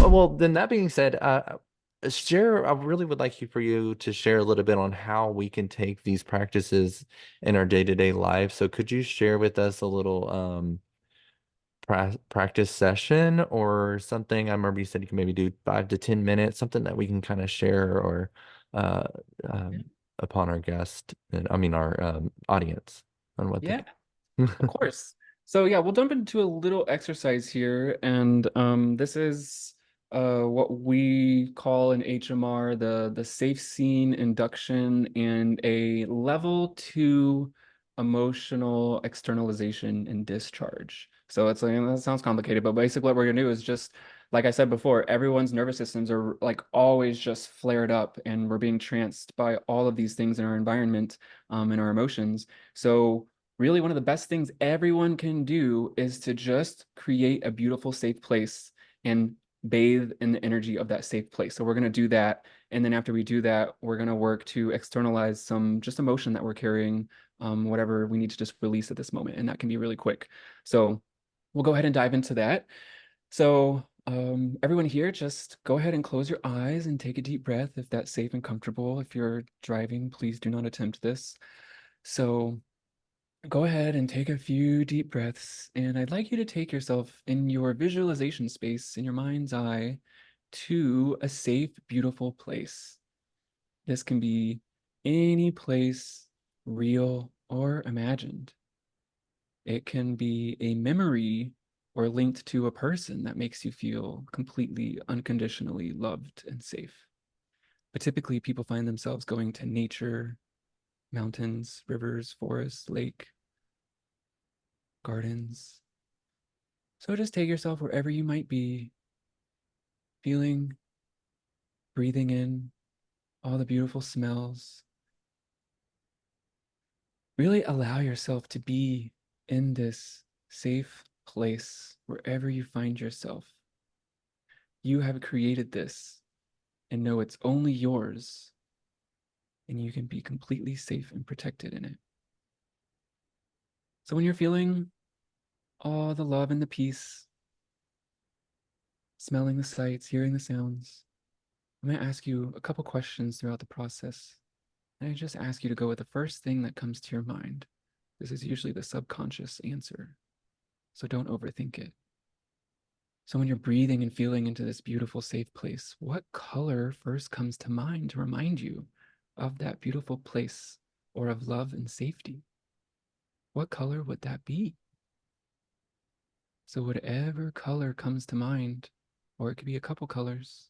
Well, then that being said, share. I really would like for you to share a little bit on how we can take these practices in our day-to-day life. So, could you share with us a little practice session or something? I remember you said you can maybe do 5 to 10 minutes, something that we can kind of share or uh, Yeah. upon our guest, and I mean our audience on what they Yeah, can. of course. So yeah, we'll jump into a little exercise here, and this is what we call in HMR the safe scene induction and a level 2 emotional externalization and discharge. So it's like that sounds complicated, but basically what we're gonna do is just like I said before, everyone's nervous systems are like always just flared up, and we're being tranced by all of these things in our environment, and our emotions. So really one of the best things everyone can do is to just create a beautiful, safe place and bathe in the energy of that safe place. So we're going to do that. And then after we do that, we're going to work to externalize some just emotion that we're carrying, whatever we need to just release at this moment. And that can be really quick. So we'll go ahead and dive into that. So everyone here, just go ahead and close your eyes and take a deep breath if that's safe and comfortable. If you're driving, please do not attempt this. So go ahead and take a few deep breaths, and I'd like you to take yourself in your visualization space in your mind's eye to a safe, beautiful place. This can be any place, real or imagined. It can be a memory or linked to a person that makes you feel completely unconditionally loved and safe. But typically, people find themselves going to nature, mountains, rivers, forests, lake, gardens. So just take yourself wherever you might be, feeling, breathing in all the beautiful smells. Really allow yourself to be in this safe place wherever you find yourself. You have created this and know it's only yours, and you can be completely safe and protected in it. So when you're feeling all the love and the peace, smelling the sights, hearing the sounds, I'm going to ask you a couple questions throughout the process. And I just ask you to go with the first thing that comes to your mind. This is usually the subconscious answer, so don't overthink it. So when you're breathing and feeling into this beautiful, safe place, what color first comes to mind to remind you of that beautiful place or of love and safety? What color would that be? So whatever color comes to mind, or it could be a couple colors,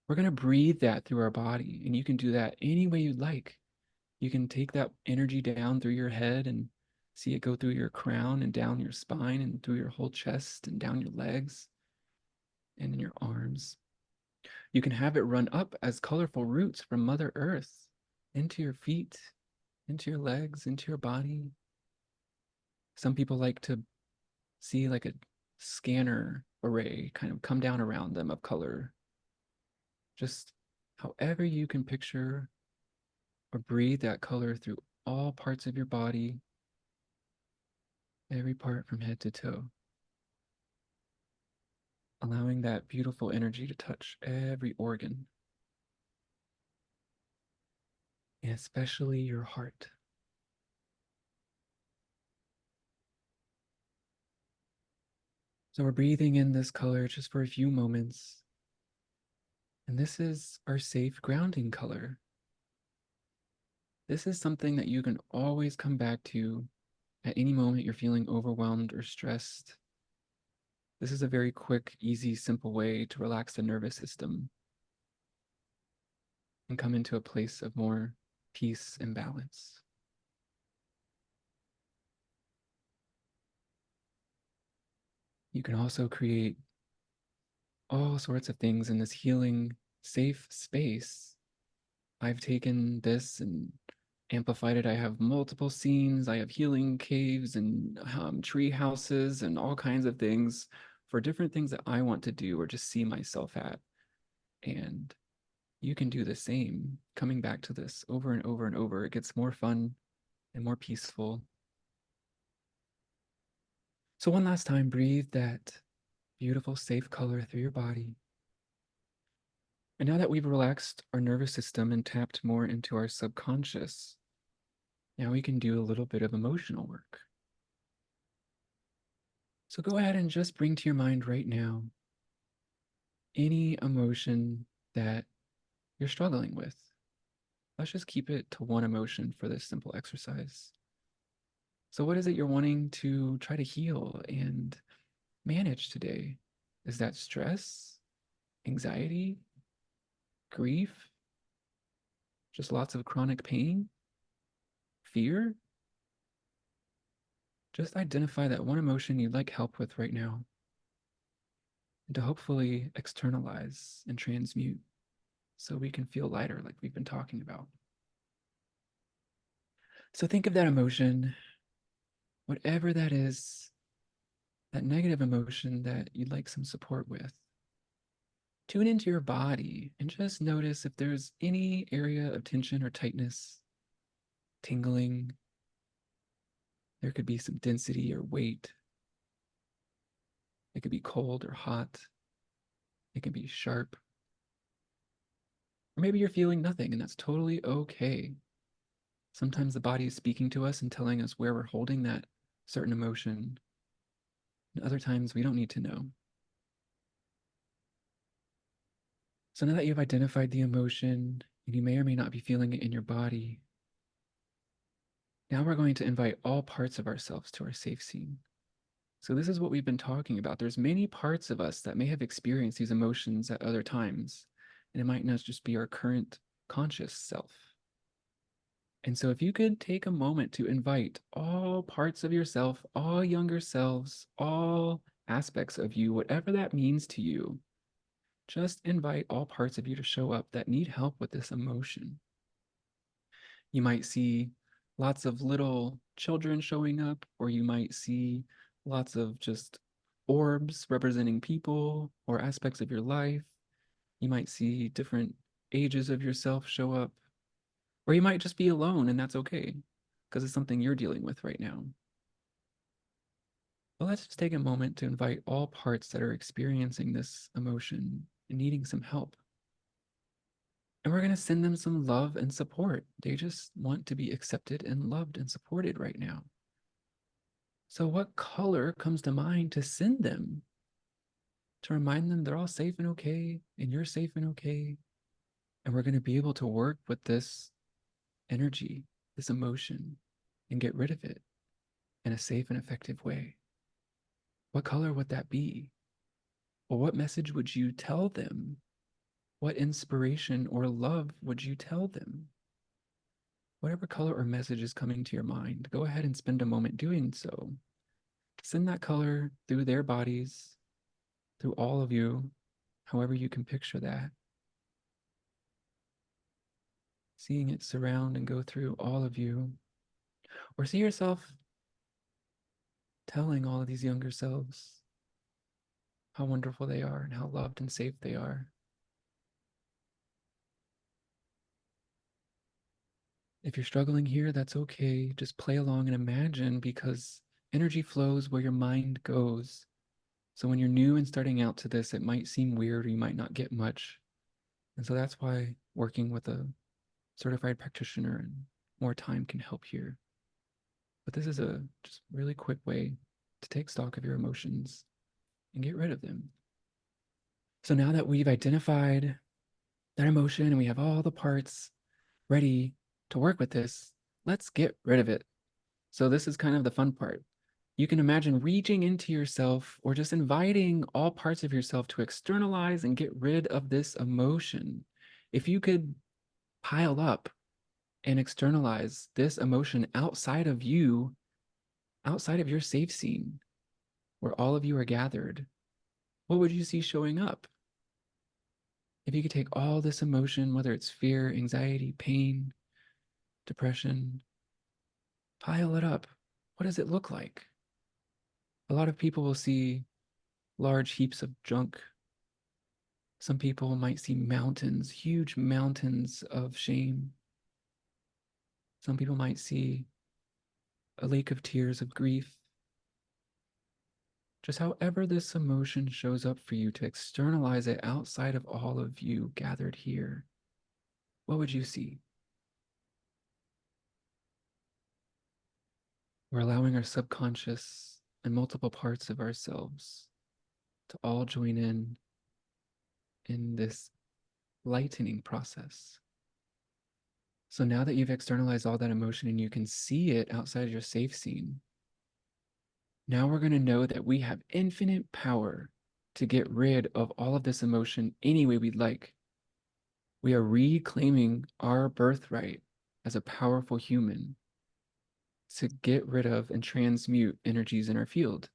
we're going to breathe that through our body, and you can do that any way you'd like. You can take that energy down through your head and see it go through your crown and down your spine and through your whole chest and down your legs and in your arms. You can have it run up as colorful roots from Mother Earth into your feet, into your legs, into your body. Some people like to see like a scanner array kind of come down around them of color. Just however you can picture or breathe that color through all parts of your body, every part from head to toe, allowing that beautiful energy to touch every organ, and especially your heart. So we're breathing in this color just for a few moments. And this is our safe grounding color. This is something that you can always come back to at any moment you're feeling overwhelmed or stressed. This is a very quick, easy, simple way to relax the nervous system and come into a place of more peace and balance. You can also create all sorts of things in this healing, safe space. I've taken this and amplified it. I have multiple scenes. I have healing caves and tree houses and all kinds of things for different things that I want to do or just see myself at. And you can do the same, coming back to this over and over and over. It gets more fun and more peaceful. So one last time, breathe that beautiful, safe color through your body. And now that we've relaxed our nervous system and tapped more into our subconscious, now we can do a little bit of emotional work. So go ahead and just bring to your mind right now any emotion that you're struggling with. Let's just keep it to one emotion for this simple exercise. So, what is it you're wanting to try to heal and manage today? Is that stress, anxiety, grief, just lots of chronic pain, fear? Just identify that one emotion you'd like help with right now and to hopefully externalize and transmute so we can feel lighter, like we've been talking about. So, think of that emotion, whatever that is, that negative emotion that you'd like some support with. Tune into your body and just notice if there's any area of tension or tightness, tingling. There could be some density or weight. It could be cold or hot. It can be sharp. Or maybe you're feeling nothing, and that's totally okay. Sometimes the body is speaking to us and telling us where we're holding that certain emotion. And other times we don't need to know. So now that you've identified the emotion, and you may or may not be feeling it in your body, now we're going to invite all parts of ourselves to our safe scene. So this is what we've been talking about. There's many parts of us that may have experienced these emotions at other times, and it might not just be our current conscious self. And so if you could take a moment to invite all parts of yourself, all younger selves, all aspects of you, whatever that means to you, just invite all parts of you to show up that need help with this emotion. You might see lots of little children showing up, or you might see lots of just orbs representing people or aspects of your life. You might see different ages of yourself show up, or you might just be alone, and that's okay because it's something you're dealing with right now. But let's just take a moment to invite all parts that are experiencing this emotion and needing some help. And we're going to send them some love and support. They just want to be accepted and loved and supported right now. So, what color comes to mind to send them to remind them they're all safe and okay, and you're safe and okay? And we're going to be able to work with this energy, this emotion, and get rid of it in a safe and effective way. What color would that be? Or what message would you tell them? What inspiration or love would you tell them? Whatever color or message is coming to your mind, go ahead and spend a moment doing so. Send that color through their bodies, through all of you, however you can picture that. Seeing it surround and go through all of you. Or see yourself telling all of these younger selves how wonderful they are and how loved and safe they are. If you're struggling here, that's okay. Just play along and imagine because energy flows where your mind goes. So when you're new and starting out to this, it might seem weird or you might not get much. And so that's why working with a certified practitioner and more time can help here. But this is a just really quick way to take stock of your emotions and get rid of them. So now that we've identified that emotion and we have all the parts ready to work with this, let's get rid of it. So this is kind of the fun part. You can imagine reaching into yourself or just inviting all parts of yourself to externalize and get rid of this emotion. If you could pile up and externalize this emotion outside of you, outside of your safe scene, where all of you are gathered, what would you see showing up? If you could take all this emotion, whether it's fear, anxiety, pain, depression, pile it up, what does it look like? A lot of people will see large heaps of junk. Some people might see mountains, huge mountains of shame. Some people might see a lake of tears of grief. Just however this emotion shows up for you to externalize it outside of all of you gathered here, what would you see? We're allowing our subconscious and multiple parts of ourselves to all join in this lightening process. So now that you've externalized all that emotion and you can see it outside of your safe scene, now we're going to know that we have infinite power to get rid of all of this emotion any way we'd like. We are reclaiming our birthright as a powerful human to get rid of and transmute energies in our field.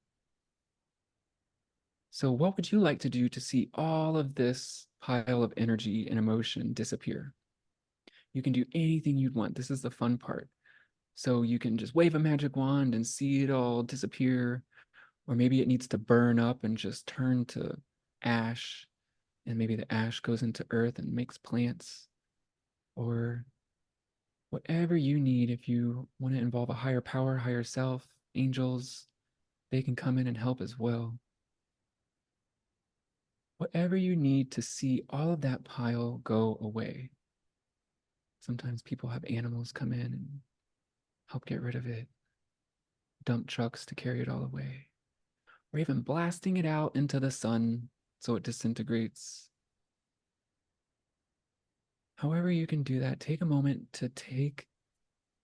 So, what would you like to do to see all of this pile of energy and emotion disappear? You can do anything you'd want. This is the fun part. So, you can just wave a magic wand and see it all disappear, or maybe it needs to burn up and just turn to ash, and maybe the ash goes into earth and makes plants, or whatever you need. If you want to involve a higher power, higher self, angels, they can come in and help as well. Whatever you need to see all of that pile go away. Sometimes people have animals come in and help get rid of it, dump trucks to carry it all away, or even blasting it out into the sun so it disintegrates. However, you can do that, take a moment to take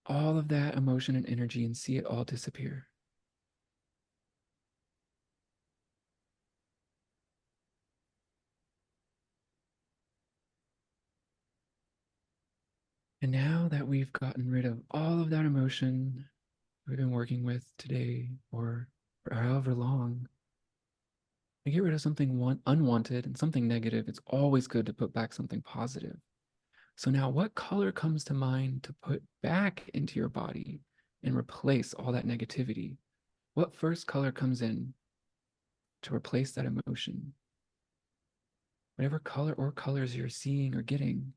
all of that emotion and energy and see it all disappear. And now that we've gotten rid of all of that emotion we've been working with today or for however long, we get rid of something unwanted and something negative. It's always good to put back something positive. So now what color comes to mind to put back into your body and replace all that negativity? What first color comes in to replace that emotion? Whatever color or colors you're seeing or getting,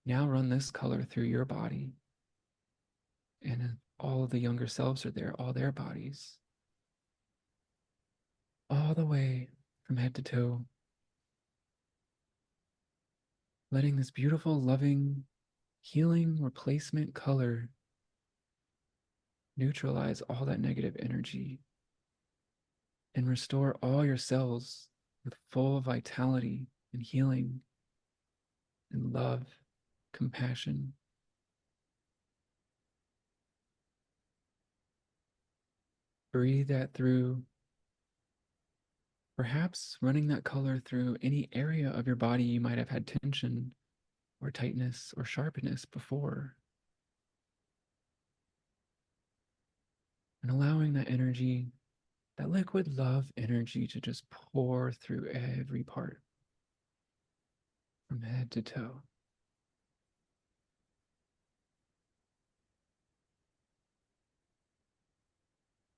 now run this color through your body. And all of the younger selves are there, all their bodies, all the way from head to toe, letting this beautiful, loving, healing replacement color neutralize all that negative energy and restore all your cells with full vitality and healing and love, compassion. Breathe that through, perhaps running that color through any area of your body you might have had tension or tightness or sharpness before, and allowing that energy, that liquid love energy, to just pour through every part from head to toe.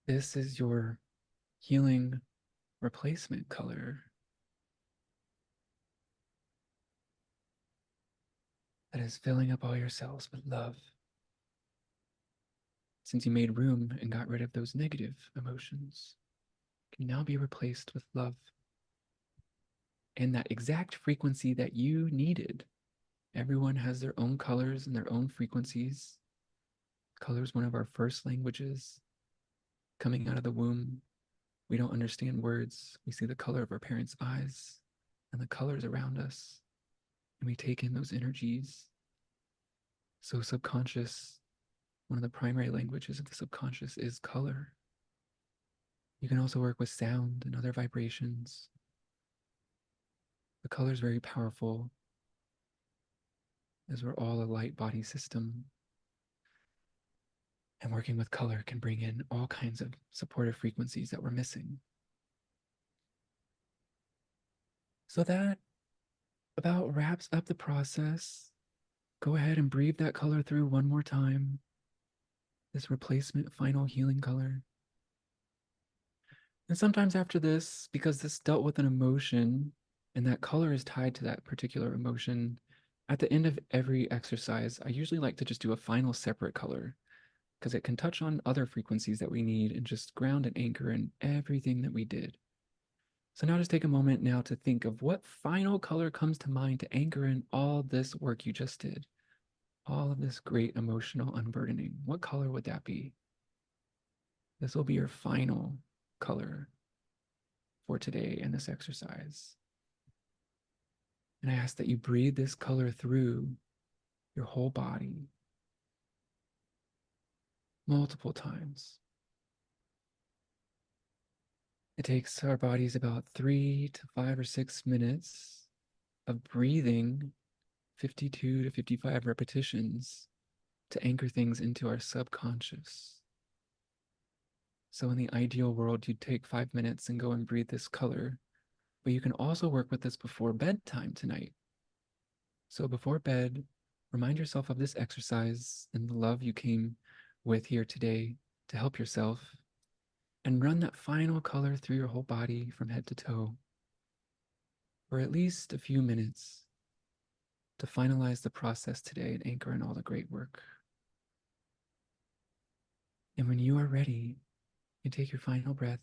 This is your healing replacement color that is filling up all your cells with love. Since you made room and got rid of those negative emotions, can now be replaced with love and that exact frequency that you needed. Everyone has their own colors and their own frequencies. Color's one of our first languages. Coming out of the womb, we don't understand words. We see the color of our parents' eyes and the colors around us, and we take in those energies. So, subconscious, one of the primary languages of the subconscious is color. You can also work with sound and other vibrations. The color is very powerful as we're all a light body system. And working with color can bring in all kinds of supportive frequencies that we're missing. So that about wraps up the process. Go ahead and breathe that color through one more time. This replacement final healing color. And sometimes after this, because this dealt with an emotion and that color is tied to that particular emotion, at the end of every exercise, I usually like to just do a final separate color because it can touch on other frequencies that we need and just ground and anchor in everything that we did. So now just take a moment now to think of what final color comes to mind to anchor in all this work you just did, all of this great emotional unburdening. What color would that be? This will be your final color for today in this exercise. And I ask that you breathe this color through your whole body multiple times. It takes our bodies about 3 to 5 or 6 minutes of breathing 52 to 55 repetitions to anchor things into our subconscious. So in the ideal world, you'd take 5 minutes and go and breathe this color, but you can also work with this before bedtime tonight. So before bed, remind yourself of this exercise and the love you came with here today to help yourself, and run that final color through your whole body from head to toe for at least a few minutes to finalize the process today and anchor in all the great work. And when you are ready, you take your final breath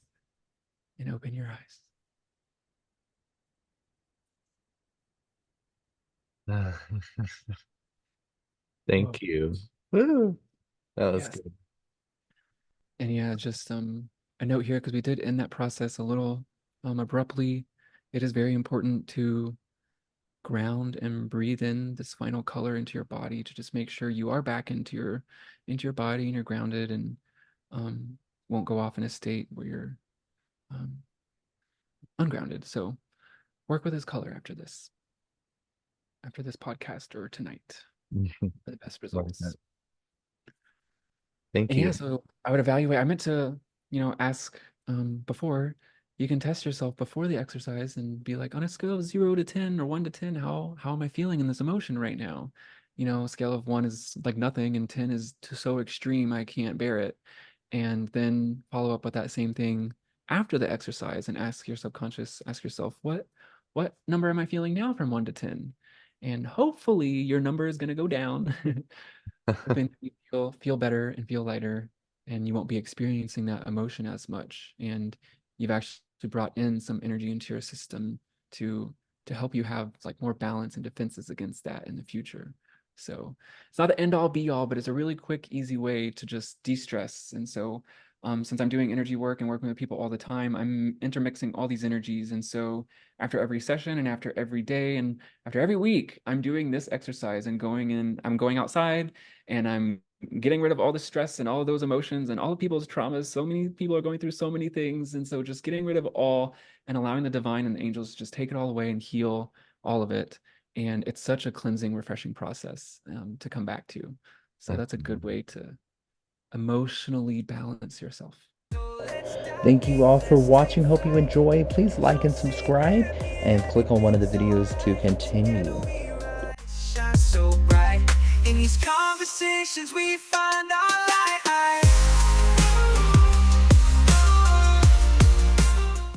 and open your eyes. Thank Whoa. you. Woo. That was Yes. good. And yeah, just a note here, because we did end that process a little abruptly. It is very important to ground and breathe in this final color into your body to just make sure you are back into your body and you're grounded, and um, won't go off in a state where you're um, ungrounded. So work with this color after this podcast or tonight for the best Like that. results. Thank And yeah, you. so I would evaluate. I meant to, ask before. You can test yourself before the exercise and be like, on a scale of 0 to 10 or 1 to 10, how am I feeling in this emotion right now? A scale of 1 is like nothing, and 10 is so extreme I can't bear it. And then follow up with that same thing after the exercise and ask your subconscious, ask yourself, what number am I feeling now from 1 to 10? And hopefully your number is going to go down. Hoping that you feel better and feel lighter, and you won't be experiencing that emotion as much, and you've actually brought in some energy into your system to help you have like more balance and defenses against that in the future. So it's not the end all be all, but it's a really quick, easy way to just de-stress. And so since I'm doing energy work and working with people all the time, I'm intermixing all these energies. And so after every session and after every day and after every week, I'm doing this exercise and I'm going outside and I'm getting rid of all the stress and all of those emotions and all of people's traumas. So many people are going through so many things. And so just getting rid of all and allowing the divine and the angels to just take it all away and heal all of it. And it's such a cleansing, refreshing process to come back to. So that's a good way to emotionally balance yourself. Thank you all for watching. Hope you enjoy. Please like and subscribe and click on one of the videos to continue. Shine so bright in these conversations we find our light.